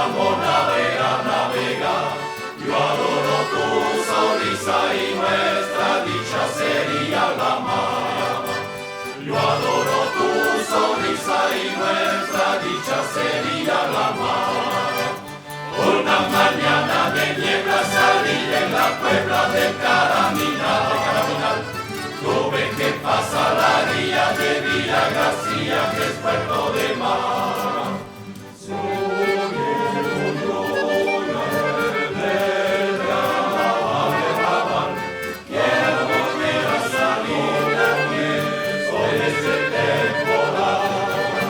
vamos navegar, navegar. Yo adoro tu sonrisa y nuestra dicha sería la mar. Yo adoro tu sonrisa y nuestra dicha sería la mar. Una mañana de niebla salí en la Puebla de Caraminal. Tuve que pasar la ría de Villa García, que es puerto de mar. Quiero volver a salir de aquí, soy de ese temporal.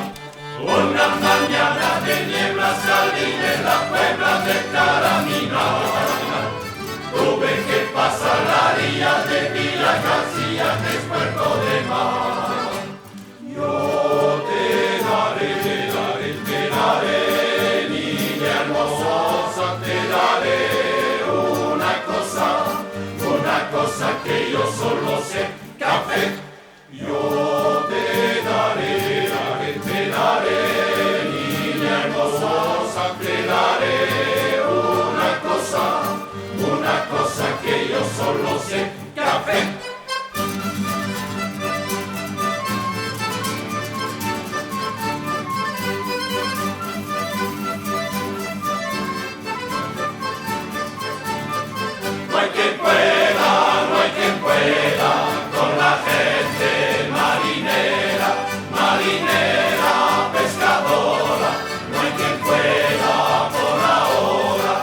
Una mañana de niebla salí de la Puebla de Caraminal. Tuve que pasar la ría de Villa García, que es puerto de mar. Yo te daré, niña hermosa, te daré una cosa que yo solo sé, café. Yo te daré, niña hermosa, te daré una cosa que yo solo sé, café. No hay quien pueda con la gente marinera, pescadora. No hay quien pueda por ahora.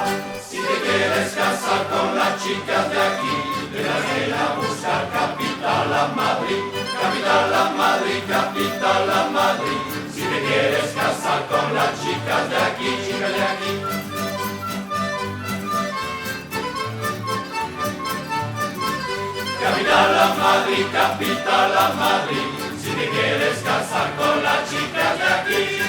Si te quieres casar con las chicas de aquí, tendrás que ir a buscar capital a Madrid, capital a Madrid, capital a Madrid. Si te quieres casar con las chicas de aquí, chicas de aquí. Capital a Madrid, capital a Madrid. Si te quieres casar con las chicas de aquí,